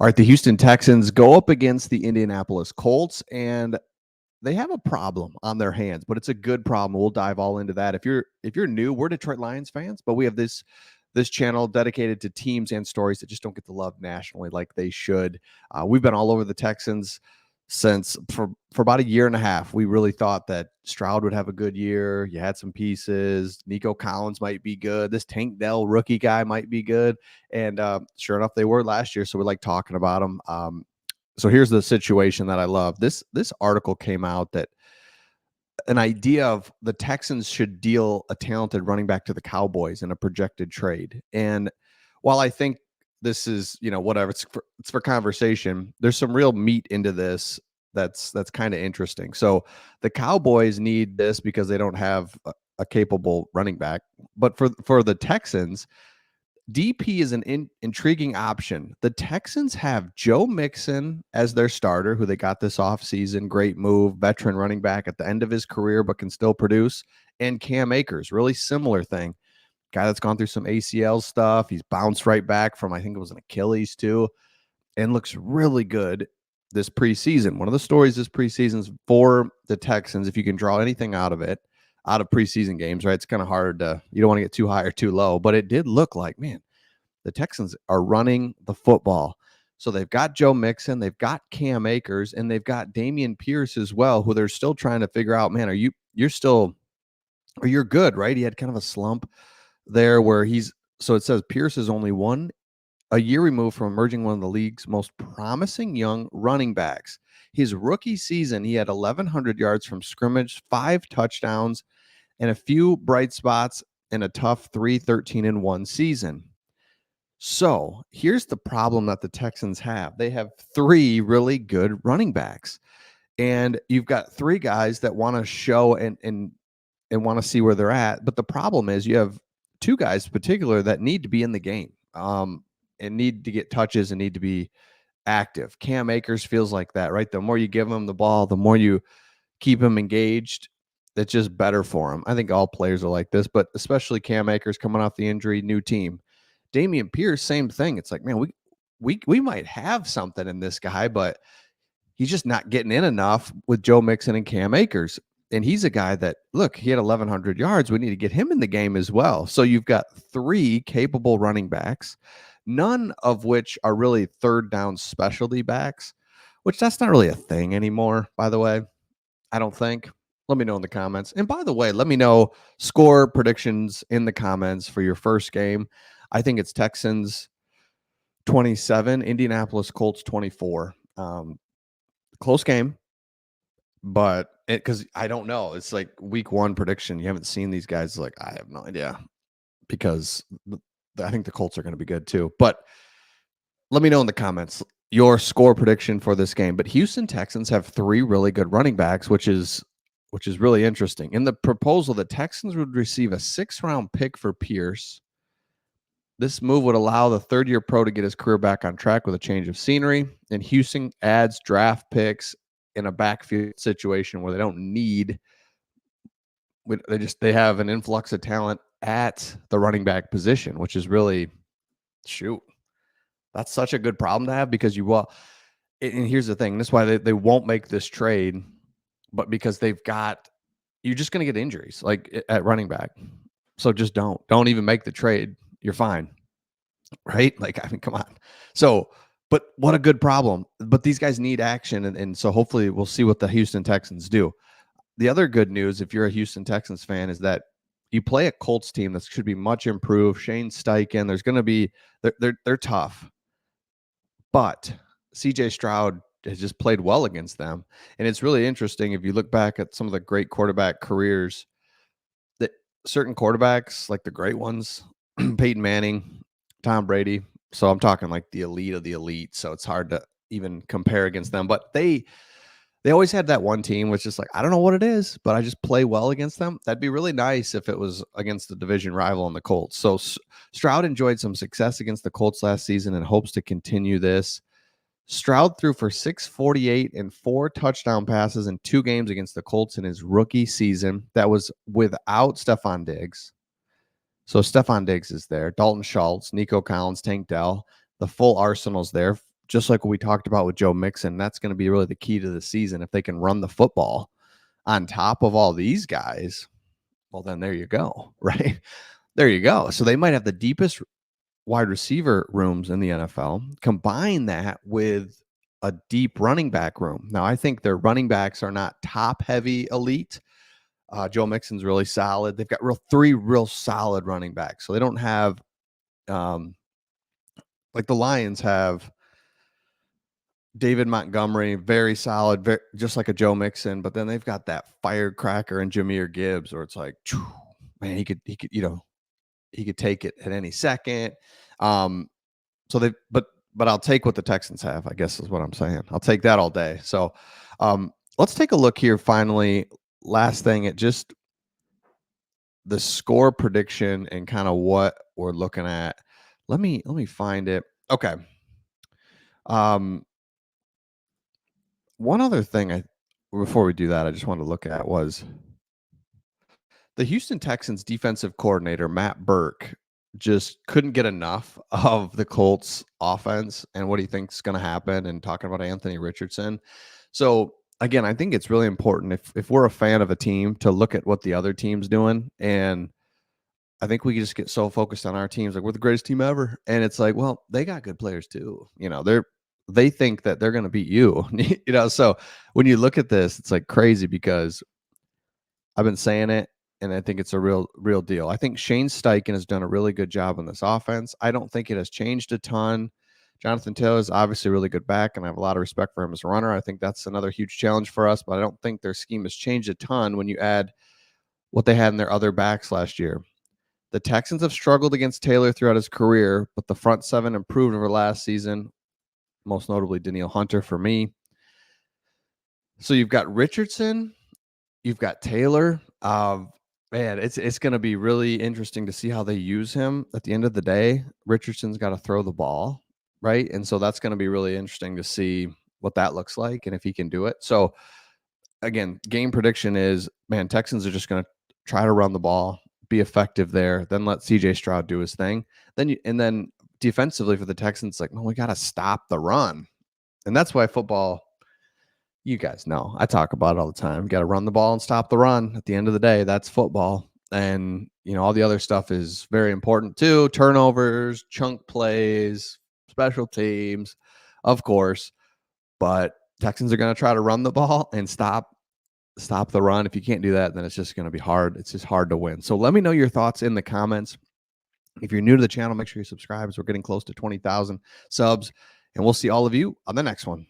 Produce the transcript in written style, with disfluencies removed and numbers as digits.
All right, the Houston Texans go up against the Indianapolis Colts, and they have a problem on their hands, but it's a good problem. We'll dive all into that. If you're new, we're Detroit Lions fans, but we have this channel dedicated to teams and stories that just don't get the love nationally like they should. We've been all over the Texans since for about a year and a half. We really thought that Stroud would have a good year. You had some pieces. Nico Collins might be good. This Tank Dell rookie guy might be good. And sure enough, they were last year. So we like talking about them. So here's the situation that I love. This article came out that an idea of the Texans should deal a talented running back to the Cowboys in a projected trade. And while I think this is, whatever, it's for conversation, there's some real meat into this that's kind of interesting. So the Cowboys need this because they don't have a capable running back. But for the Texans, DP is an intriguing option. The Texans have Joe Mixon as their starter, who they got this offseason. Great move, veteran running back at the end of his career, but can still produce. And Cam Akers, really similar thing. Guy that's gone through some ACL stuff. He's bounced right back from, I think it was an Achilles too, and looks really good this preseason. One of the stories this preseason for the Texans, if you can draw anything out of it, out of preseason games, right? It's kind of hard you don't want to get too high or too low, but it did look like, man, the Texans are running the football. So they've got Joe Mixon, they've got Cam Akers, and they've got Dameon Pierce as well, who they're still trying to figure out, man, you're good, right? He had kind of a slump there where so it says Pierce is only a year removed from emerging one of the league's most promising young running backs. His rookie season, he had 1,100 yards from scrimmage, 5 touchdowns, and a few bright spots in a tough 3-13-1 season. So here's the problem that the Texans have. They have 3 really good running backs, and you've got 3 guys that want to show and want to see where they're at. But the problem is you have 2 guys in particular that need to be in the game and need to get touches and need to be active. Cam Akers feels like that, right? The more you give him the ball, the more you keep him engaged. That's just better for him. I think all players are like this, but especially Cam Akers coming off the injury, new team. Dameon Pierce, same thing. It's like, man, we might have something in this guy, but he's just not getting in enough with Joe Mixon and Cam Akers. And he's a guy that, look, he had 1,100 yards. We need to get him in the game as well. So you've got 3 capable running backs, none of which are really third down specialty backs, which that's not really a thing anymore, by the way. I don't think. Let me know in the comments. And by the way, let me know score predictions in the comments for your first game. I think it's Texans 27, Indianapolis Colts 24. Close game, but because I don't know. It's like week 1 prediction. You haven't seen these guys. Like, I have no idea, because I think the Colts are going to be good too. But let me know in the comments your score prediction for this game. But Houston Texans have 3 really good running backs, which is really interesting. In the proposal, the Texans would receive a 6th-round pick for Pierce. This move would allow the third-year pro to get his career back on track with a change of scenery. And Houston adds draft picks in a backfield situation where they don't need. They have an influx of talent at the running back position, which is really, that's such a good problem to have, because and here's the thing. This is why they won't make this trade, but because you're just going to get injuries like at running back. So just don't even make the trade. You're fine. Right? Like, I mean, come on. So, but what a good problem. But these guys need action. And so hopefully we'll see what the Houston Texans do. The other good news, if you're a Houston Texans fan, is that you play a Colts team that should be much improved. Shane Steichen, there's going to be, they're tough. But CJ Stroud has just played well against them. And it's really interesting if you look back at some of the great quarterback careers, that certain quarterbacks, like the great ones, Peyton Manning, Tom Brady. So I'm talking like the elite of the elite. So it's hard to even compare against them. But they always had that one team which is like, I don't know what it is, but I just play well against them. That'd be really nice if it was against the division rival in the Colts. So Stroud enjoyed some success against the Colts last season and hopes to continue this. Stroud threw for 648 and 4 touchdown passes in 2 games against the Colts in his rookie season. That was without Stephon Diggs. So Stephon Diggs is there. Dalton Schultz, Nico Collins, Tank Dell. The full arsenal's there. just like what we talked about with Joe Mixon, that's going to be really the key to the season. If they can run the football on top of all these guys, well, then there you go, right? There you go. So they might have the deepest wide receiver rooms in the NFL. Combine that with a deep running back room. Now, I think their running backs are not top heavy elite. Joe Mixon's really solid. They've got three real solid running backs. So they don't have like the Lions have David Montgomery, very solid, just like a Joe Mixon. But then they've got that firecracker and Jahmyr Gibbs, or it's like, man, he could, he could take it at any second. So but I'll take what the Texans have, I guess is what I'm saying. I'll take that all day. So let's take a look here. Finally, last thing, at just the score prediction and kind of what we're looking at. Let me find it. Okay. One other thing before we do that, I just wanted to look at was the Houston Texans defensive coordinator, Matt Burke, just couldn't get enough of the Colts offense and what he thinks is going to happen, and talking about Anthony Richardson. So again, I think it's really important if we're a fan of a team to look at what the other team's doing. And I think we just get so focused on our teams, like we're the greatest team ever. And it's like, well, they got good players too. They think that they're going to beat you, so when you look at this, it's like crazy, because I've been saying it, and I think it's a real deal. I think Shane Steichen has done a really good job on this offense. I don't think it has changed a ton. Jonathan Taylor is obviously a really good back, and I have a lot of respect for him as a runner. I think that's another huge challenge for us, but I don't think their scheme has changed a ton when you add what they had in their other backs last year. The Texans have struggled against Taylor throughout his career, but the front seven improved over last season, most notably Danielle Hunter for me. So you've got Richardson, you've got Taylor. Man, it's going to be really interesting to see how they use him. At the end of the day, Richardson's got to throw the ball, right? And so that's going to be really interesting to see what that looks like and if he can do it. So again, game prediction is, man, Texans are just going to try to run the ball, be effective there, then let CJ Stroud do his thing. Then defensively for the Texans, like, well, we got to stop the run. And that's why football, you guys know, I talk about it all the time. You got to run the ball and stop the run. At the end of the day, that's football. And, all the other stuff is very important too. Turnovers, chunk plays, special teams, of course. But Texans are going to try to run the ball and stop the run. If you can't do that, then it's just going to be hard. It's just hard to win. So let me know your thoughts in the comments. If you're new to the channel, make sure you subscribe, as we're getting close to 20,000 subs. And we'll see all of you on the next one.